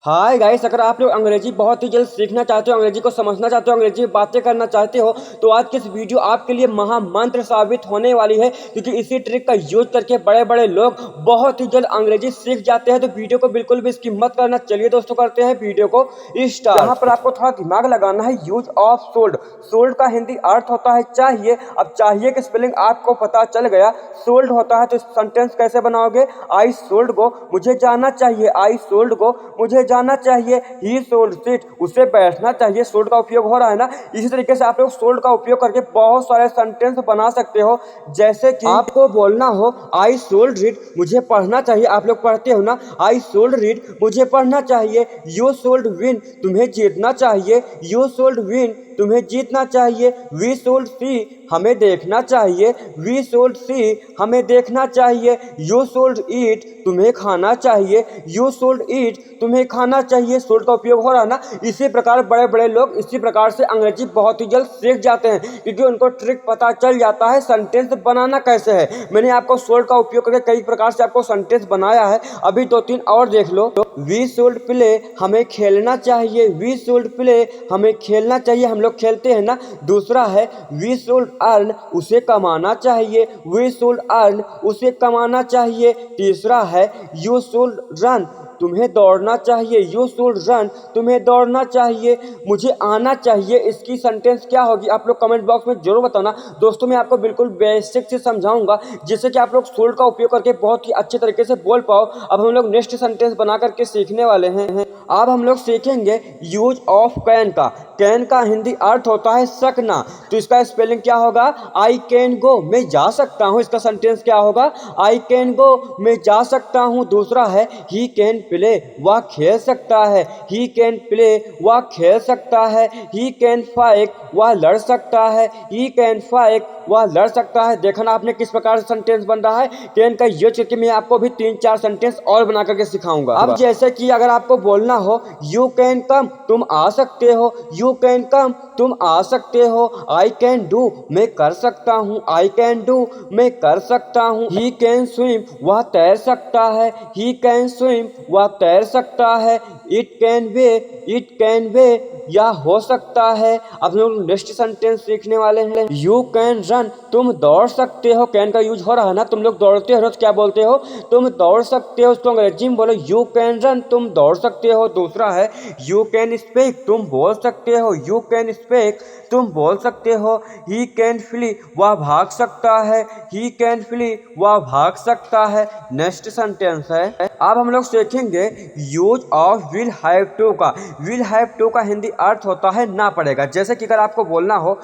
Hi guys, अगर आप लोग अंग्रेजी बहुत ही जल्द सीखना चाहते हो, अंग्रेजी को समझना चाहते हो, अंग्रेजी में बातें करना चाहते हो, तो आज की इस वीडियो आपके लिए महामंत्र साबित होने वाली है। क्योंकि इसी ट्रिक का यूज करके बड़े बड़े लोग बहुत ही जल्द अंग्रेजी सीख जाते हैं। तो वीडियो को बिल्कुल भी स्किप मत करना। चलिए दोस्तों, करते हैं वीडियो को स्टार्ट। यहाँ पर आपको थोड़ा दिमाग लगाना है। Use of sold. सोल्ड का हिंदी अर्थ होता है चाहिए। अब चाहिए की स्पेलिंग आपको पता चल गया। सोल्ड होता है तो सेंटेंस कैसे बनाओगे? आई सोल्ड गो, मुझे जाना चाहिए। आई सोल्ड गो, मुझे जाना चाहिए। ही सोल्ड सीट, उसे बैठना चाहिए। सोल्ड का उपयोग हो रहा है ना। इसी तरीके से आप लोग सोल्ड का उपयोग करके बहुत सारे सेंटेंस बना सकते हो। जैसे कि आपको बोलना हो आई सोल्ड रीड, मुझे पढ़ना चाहिए। आप लोग पढ़ते हो ना, आई सोल्ड रीड, मुझे पढ़ना चाहिए। यू सोल्ड विन, तुम्हें जीतना चाहिए। यू सोल्ड विन, तुम्हें जीतना चाहिए। वी सोल्ड सी, हमें देखना चाहिए। वी सोल्ड सी, हमें देखना चाहिए। यू सोल्ड ईट, तुम्हें खाना चाहिए। यू सोल्ड ईट, तुम्हें खाना चाहिए। सोल्ड का उपयोग हो रहा है ना। इसी प्रकार बड़े बड़े लोग इसी प्रकार से अंग्रेजी बहुत ही जल्द सीख जाते हैं, क्योंकि उनको ट्रिक पता चल जाता है सेंटेंस बनाना कैसे है। मैंने आपको सोल्ड का उपयोग करके कई प्रकार से आपको सेंटेंस बनाया है। अभी दो तीन और देख लो। वी सोल्ड प्ले, हमें खेलना चाहिए। वी सोल्ड प्ले, हमें खेलना चाहिए। हम लोग खेलते हैं ना। दूसरा है वी सोल्ड अर्न, उसे कमाना चाहिए। वी सोल्ड अर्न, उसे कमाना चाहिए। तीसरा है यू सोल्ड रन, तुम्हें दौड़ना चाहिए। यू शुड रन, तुम्हें दौड़ना चाहिए। मुझे आना चाहिए, इसकी सेंटेंस क्या होगी आप लोग कमेंट बॉक्स में जरूर बताना। दोस्तों, मैं आपको बिल्कुल बेसिक से समझाऊंगा, जिससे कि आप लोग शुड का उपयोग करके बहुत ही अच्छे तरीके से बोल पाओ। अब हम लोग नेक्स्ट सेंटेंस बना करके सीखने वाले हैं। अब हम लोग सीखेंगे यूज ऑफ कैन का। कैन का हिंदी अर्थ होता है सकना। तो इसका स्पेलिंग क्या होगा? आई कैन गो, मैं जा सकता हूँ। इसका सेंटेंस क्या होगा? आई कैन गो, मैं जा सकता हूँ। दूसरा है ही कैन प्ले, वह खेल सकता है। ही कैन प्ले, वह खेल सकता है। ही कैन फाइट, वह लड़ सकता है। ही कैन फाइट, वह लड़ सकता है। देखना आपने किस प्रकार से सेंटेंस बन रहा है। कैन का यूज करके मैं आपको भी 3-4 सेंटेंस और बना करके सिखाऊंगा। अब जैसे कि अगर आपको बोलना हो यू कैन कम, तुम आ सकते हो। यू कैन कम, तुम आ सकते हो। आई कैन डू, मैं कर सकता हूँ। आई कैन डू, मैं कर सकता हूँ। ही कैन स्विम, वह तैर सकता है। ही कैन स्विम, वह तैर सकता है। It can way, it can way, या हो सकता है। अब हम लोग नेक्स्ट सेंटेंस सीखने वाले हैं। यू कैन रन, तुम दौड़ सकते हो। कैन का यूज हो रहा है ना। तुम लोग दौड़ते हो तो क्या बोलते हो? तुम दौड़ सकते हो। उसको अंग्रेजी में बोलो यू कैन रन, तुम दौड़ सकते हो। दूसरा है यू कैन स्पीक, तुम बोल सकते हो। यू कैन स्पीक, तुम बोल सकते हो। ही कैन फ्ली, वह भाग सकता है। ही कैन फ्ली, वह भाग सकता है। नेक्स्ट सेंटेंस है, अब हम लोग सीखेंगे use of will have to का। विल हैव टू का हिंदी अर्थ होता है ना पड़ेगा। जैसे कि अगर आपको बोलना हो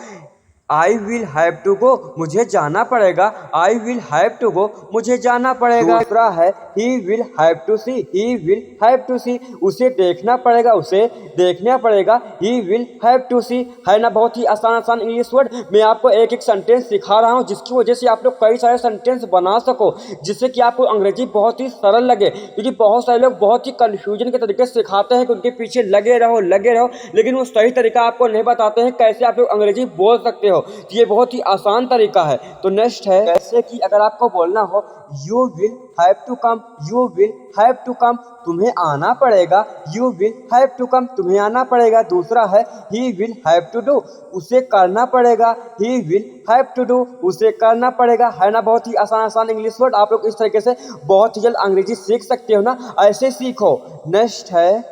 I will have to go, मुझे जाना पड़ेगा। I will have to go, मुझे जाना पड़ेगा। दूसरा है he will have to see, he will have to see, उसे देखना पड़ेगा। उसे देखना पड़ेगा। He will have to see, है ना। बहुत ही आसान आसान इंग्लिश वर्ड मैं आपको एक एक सेंटेंस सिखा रहा हूँ, जिसकी वजह से आप लोग कई सारे सेंटेंस बना सको, जिससे कि आपको अंग्रेजी बहुत ही सरल लगे। क्योंकि बहुत सारे लोग बहुत ही कंफ्यूजन के तरीके से सिखाते हैं कि उनके पीछे लगे रहो लगे रहो, लेकिन वो सही तरीका आपको नहीं बताते हैं कैसे आप लोग अंग्रेजी बोल सकते हो। तो ये बहुत ही आसान तरीका है। तो नेक्स्ट है, जैसे कि अगर आपको बोलना हो you will have to come, you will have to come, तुम्हें आना पड़ेगा। You will have to come, तुम्हें आना पड़ेगा। दूसरा है he will have to do, उसे करना पड़ेगा। He will have to do, उसे करना पड़ेगा, है ना। बहुत ही आसान आसान इंग्लिश वर्ड आप लोग इस तरीके से बहुत ही जल्द अंग्रेजी सीख सकते हो ना। ऐसे सीखो। नेक्स्ट है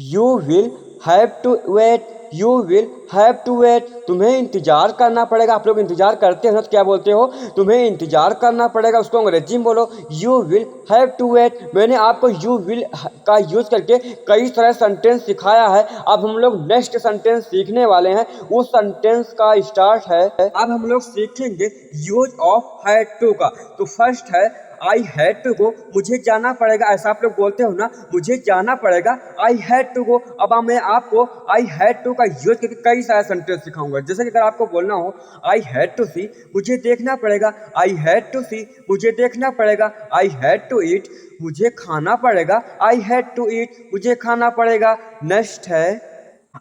you will have to wait, you will have to wait, तुम्हें इंतजार करना पड़ेगा। आप लोग इंतजार करते हो ना, तो क्या बोलते हो? तुम्हें इंतजार करना पड़ेगा। उसको अंग्रेजी में बोलो you will have to wait. मैंने आपको यू विल का यूज करके कई सारे सेंटेंस सिखाया है। अब हम लोग नेक्स्ट सेंटेंस सीखने वाले हैं। उस सेंटेंस का स्टार्ट है, अब हम लोग सीखेंगे यूज ऑफ हैड टू का। तो फर्स्ट है आई हैड टू गो, मुझे जाना पड़ेगा। ऐसा आप लोग बोलते हो ना, मुझे जाना पड़ेगा। I had to go. अब मैं आपको आई हैड टू का यूज करके कई सारे सेंटेंस सिखाऊंगा। जैसे कि अगर आपको बोलना हो आई हैड टू सी, मुझे देखना पड़ेगा। आई हैड टू सी, मुझे देखना पड़ेगा। आई हैड टू ईट, मुझे खाना पड़ेगा। आई हैड टू ईट, मुझे खाना पड़ेगा। नेक्स्ट है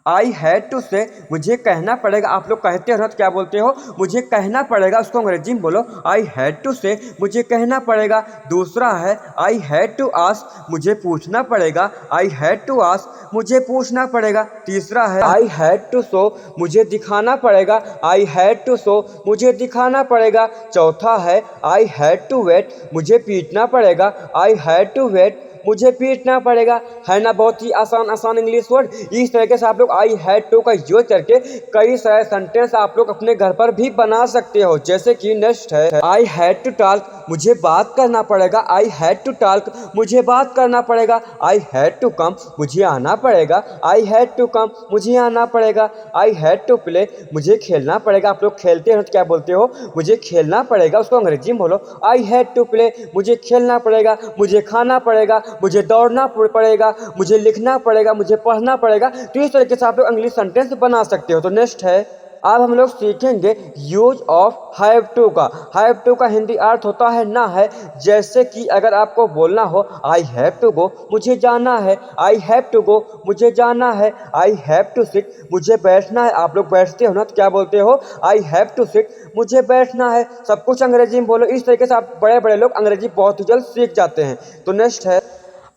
आई हैड टू से मुझे कहना पड़ेगा। आप लोग कहते हो ना तो क्या बोलते हो, मुझे कहना पड़ेगा, उसको अंग्रेजी में बोलो आई हैड टू से मुझे कहना पड़ेगा। दूसरा है आई हैड टू आस्क मुझे पूछना पड़ेगा। आई हैड टू आस्क मुझे पूछना पड़ेगा। तीसरा है आई हैड टू शो मुझे दिखाना पड़ेगा। आई हैड टू शो मुझे दिखाना पड़ेगा। चौथा है आई हैड टू वेट मुझे पीटना पड़ेगा। आई हैड टू वेट मुझे पीटना पड़ेगा। है ना बहुत ही आसान आसान इंग्लिश वर्ड। इस तरीके से आप लोग आई हैड टू का यूज करके कई सारे सेंटेंस आप लोग अपने घर पर भी बना सकते हो। जैसे कि नेक्स्ट है आई हैड टू टॉक मुझे बात करना पड़ेगा। आई हैड टू टॉक मुझे बात करना पड़ेगा। आई हैड टू कम मुझे आना पड़ेगा। आई हैड टू कम मुझे आना पड़ेगा। आई हैड टू प्ले मुझे खेलना पड़ेगा। आप लोग खेलते हो तो क्या बोलते हो, मुझे खेलना पड़ेगा, उसको अंग्रेजी में बोलो आई हैड टू प्ले मुझे खेलना पड़ेगा। मुझे खाना पड़ेगा, मुझे दौड़ना पड़ेगा, मुझे लिखना पड़ेगा, मुझे पढ़ना पड़ेगा। तो इस तरीके से आप लोग इंग्लिश सेंटेंस बना सकते हो। तो नेक्स्ट है अब हम लोग सीखेंगे यूज ऑफ हैव टू का। हैव टू का हिंदी अर्थ होता है ना है। जैसे कि अगर आपको बोलना हो आई हैव टू गो मुझे जाना है। आई हैव टू गो मुझे जाना है। आई हैव टू सिट मुझे बैठना है। आप लोग बैठते हो ना तो क्या बोलते हो, आई हैव टू सिट मुझे बैठना है। सब कुछ अंग्रेजी में बोलो। इस तरीके से आप बड़े बड़े लोग अंग्रेजी बहुत ही जल्द सीख जाते हैं। तो नेक्स्ट है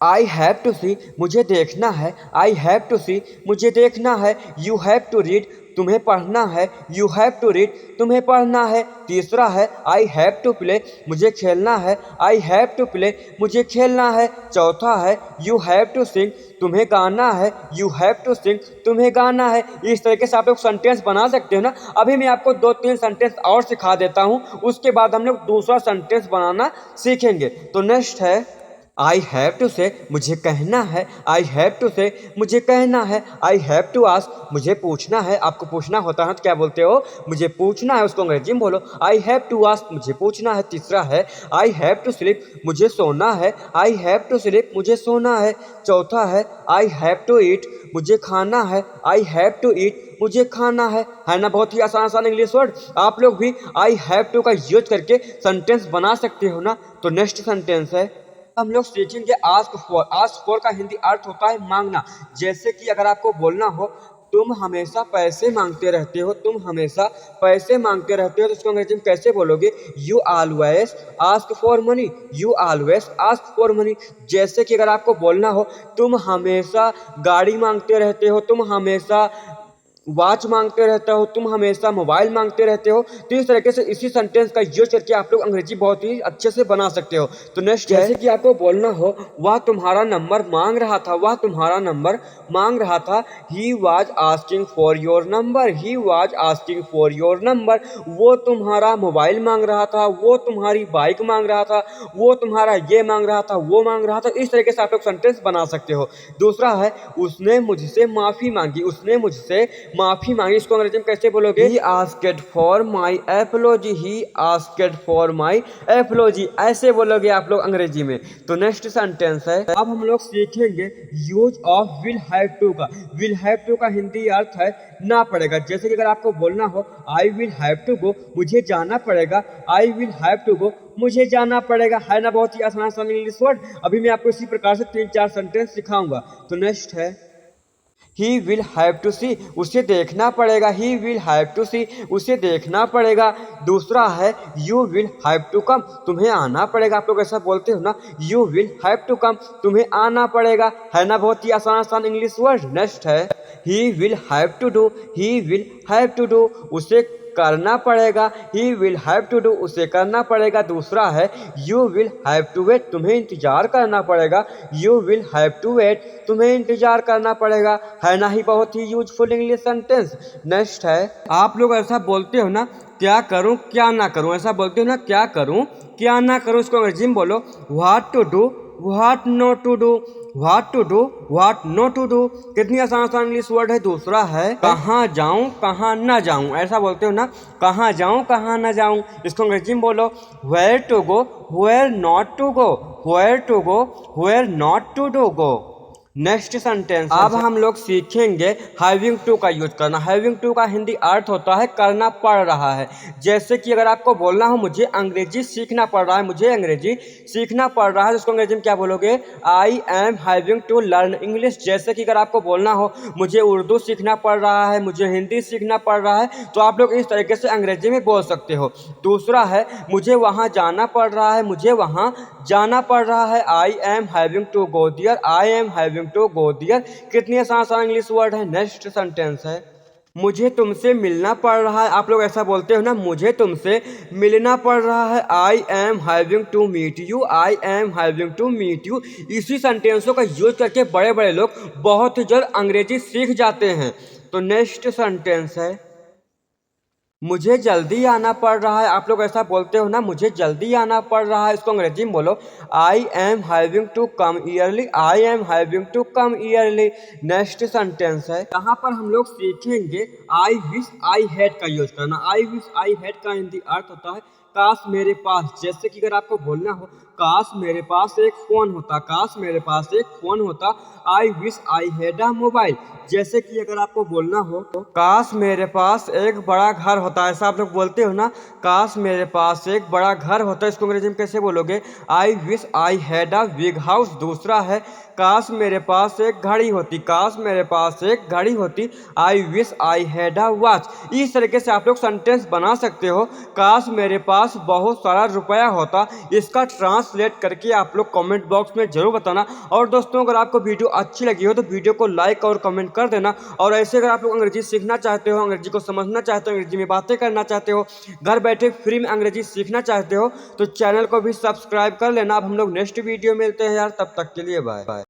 आई हैव टू सी मुझे देखना है। आई हैव टू सी मुझे देखना है। यू हैव टू रीड तुम्हें पढ़ना है। यू हैव टू रीड तुम्हें पढ़ना है। तीसरा है आई हैव टू प्ले मुझे खेलना है। आई हैव टू प्ले मुझे खेलना है। चौथा है यू हैव टू सिंग तुम्हें गाना है। यू हैव टू सिंग तुम्हें गाना है। इस तरीके से आप लोग सेंटेंस बना सकते हो ना। अभी मैं आपको 2-3 सेंटेंस और सिखा देता हूँ, उसके बाद हम लोग दूसरा सेंटेंस बनाना सीखेंगे। तो नेक्स्ट है आई हैव टू से मुझे कहना है। आई हैव टू से मुझे कहना है। आई हैव टू आस्क मुझे पूछना है। आपको पूछना होता है तो क्या बोलते हो, मुझे पूछना है, उसको अंग्रेजी में बोलो आई हैव टू आस्क मुझे पूछना है। तीसरा है आई हैव टू स्लीप मुझे सोना है। आई हैव टू स्लीप मुझे सोना है। चौथा है आई हैव टू ईट मुझे खाना है। आई हैव टू ईट मुझे खाना है ना बहुत ही आसान आसान इंग्लिश वर्ड। आप लोग भी आई हैव टू का यूज करके सेंटेंस बना सकते हो ना। तो नेक्स्ट सेंटेंस है हम लोग सीखेंगे आस्क फॉर। आस्क फॉर का हिंदी अर्थ होता है मांगना। जैसे कि अगर आपको बोलना हो तुम हमेशा पैसे मांगते रहते हो, तुम हमेशा पैसे मांगते रहते हो, तो इसको अंग्रेजी में कैसे बोलोगे, you always ask for money. You always ask for money. जैसे कि अगर आपको बोलना हो तुम हमेशा गाड़ी मांगते रहते हो, तुम हमेशा वॉच मांगते रहते हो, तुम हमेशा मोबाइल मांगते रहते हो। तो इस तरीके से इसी सेंटेंस का यूज करके आप लोग अंग्रेजी बहुत ही अच्छे से बना सकते हो। तो नेक्स्ट जैसे कि आपको बोलना हो वह तुम्हारा नंबर मांग रहा था। वह तुम्हारा नंबर मांग रहा था। He was asking for your number. He was asking for your number. वो तुम्हारा मोबाइल मांग रहा था, वो तुम्हारी बाइक मांग रहा था, वो तुम्हारा ये मांग रहा था, वो मांग रहा था। इस तरीके से आप लोग सेंटेंस बना सकते हो। दूसरा है उसने मुझसे माफी मांगी। उसने मुझसे माफी मांगी, इसको अंग्रेजी में कैसे बोलोगे, he asked for my apiology. He asked for my apiology, ऐसे बोलोगे आप लोग अंग्रेजी में। तो नेक्स्ट सेंटेंस है अब हम लोग सीखेंगे use of will have to का। विल हैव टू का हिंदी अर्थ है ना पड़ेगा। जैसे कि अगर आपको बोलना हो I will have to go मुझे जाना पड़ेगा। I will have to go मुझे जाना पड़ेगा। है ना बहुत ही आसान आसान इंग्लिश वर्ड। अभी मैं आपको इसी प्रकार से 3-4 सेंटेंस सिखाऊंगा। तो नेक्स्ट है he will have to see उसे देखना पड़ेगा। He will have to see उसे देखना पड़ेगा। दूसरा है you will have to come तुम्हें आना पड़ेगा। आप लोग ऐसा बोलते हो ना, you will have to come तुम्हें आना पड़ेगा। है ना बहुत ही आसान आसान इंग्लिश वर्ड। नेक्स्ट है he will have to do. He will have to do उसे करना पड़ेगा। He will have to do उसे करना पड़ेगा। दूसरा है you will have to wait तुम्हें इंतजार करना पड़ेगा। You will have to wait तुम्हें इंतजार करना पड़ेगा। है ना ही बहुत ही यूजफुल इंग्लिश सेंटेंस। नेक्स्ट है आप लोग ऐसा बोलते हो ना क्या करूं क्या ना करूं, ऐसा बोलते हो ना क्या करूं क्या ना करूं, इसको अंग्रेजी में बोलो what to do what not to do. What to do what not to do, कितनी आसान आसान इंग्लिश वर्ड है। दूसरा है कहाँ जाऊं कहाँ ना जाऊं, ऐसा बोलते हो ना कहाँ जाऊं कहाँ ना जाऊं, इसको अंग्रेजी में बोलो where to go where not to go. Where to go where not to do go. Next sentence अब हम लोग सीखेंगे हैविंग टू का यूज करना। हैविंग टू का हिंदी अर्थ होता है करना पड़ रहा है। जैसे कि अगर आपको बोलना हो मुझे अंग्रेजी सीखना पड़ रहा है, मुझे अंग्रेजी सीखना पड़ रहा है, तो उसको अंग्रेजी में क्या बोलोगे? I am having to learn English. जैसे कि अगर आपको बोलना हो मुझे उर्दू सीखना पड़ रहा है, मुझे हिंदी सीखना पड़ रहा है, तो आप लोग इस तरीके से अंग्रेजी में बोल सकते हो। दूसरा है मुझे वहाँ जाना पड़ रहा है, मुझे वहाँ जाना पड़ रहा है, I am having to go there, I am having to go there. कितनी आसान आसान इंग्लिश वर्ड है। नेक्स्ट सेंटेंस है मुझे तुमसे मिलना पड़ रहा है। आप लोग ऐसा बोलते हो ना, मुझे तुमसे मिलना पड़ रहा है, I am having to meet you, I am having to meet you. इसी सेंटेंसों का यूज करके बड़े बड़े लोग बहुत ही जल्द अंग्रेजी सीख जाते हैं। तो नेक्स्ट सेंटेंस है मुझे जल्दी आना पड़ रहा है। आप लोग ऐसा बोलते हो ना, मुझे जल्दी आना पड़ रहा है, इसको अंग्रेजी में बोलो I am having to come early, I am having to come early. Next sentence है यहाँ पर हम लोग सीखेंगे आई विश आई हैड का यूज करना। आई विश आई हैड का हिंदी अर्थ होता है काश मेरे पास। जैसे कि अगर आपको बोलना हो काश मेरे पास एक फोन होता, काश मेरे पास एक फोन होता, आई wish I had a mobile. जैसे कि अगर आपको बोलना हो तो काश मेरे पास एक बड़ा घर होता, ऐसा आप लोग बोलते हो ना, काश मेरे पास एक बड़ा घर होता, इसको अंग्रेजी में कैसे बोलोगे? आई wish I had a big house. दूसरा है काश मेरे पास एक घड़ी होती, काश मेरे पास एक घड़ी होती, आई wish I had a watch. इस तरीके से आप लोग सेंटेंस बना सकते हो। काश मेरे पास बहुत सारा रुपया होता, इसका ट्रांसलेट करके आप लोग कमेंट बॉक्स में जरूर बताना। और दोस्तों अगर आपको वीडियो अच्छी लगी हो तो वीडियो को लाइक और कमेंट कर देना। और ऐसे अगर आप लोग अंग्रेजी सीखना चाहते हो, अंग्रेजी को समझना चाहते हो, अंग्रेजी में बातें करना चाहते हो, घर बैठे फ्री में अंग्रेजी सीखना चाहते हो, तो चैनल को भी सब्सक्राइब कर लेना। अब हम लोग नेक्स्ट वीडियो मिलते हैं यार, तब तक के लिए बाय बाय।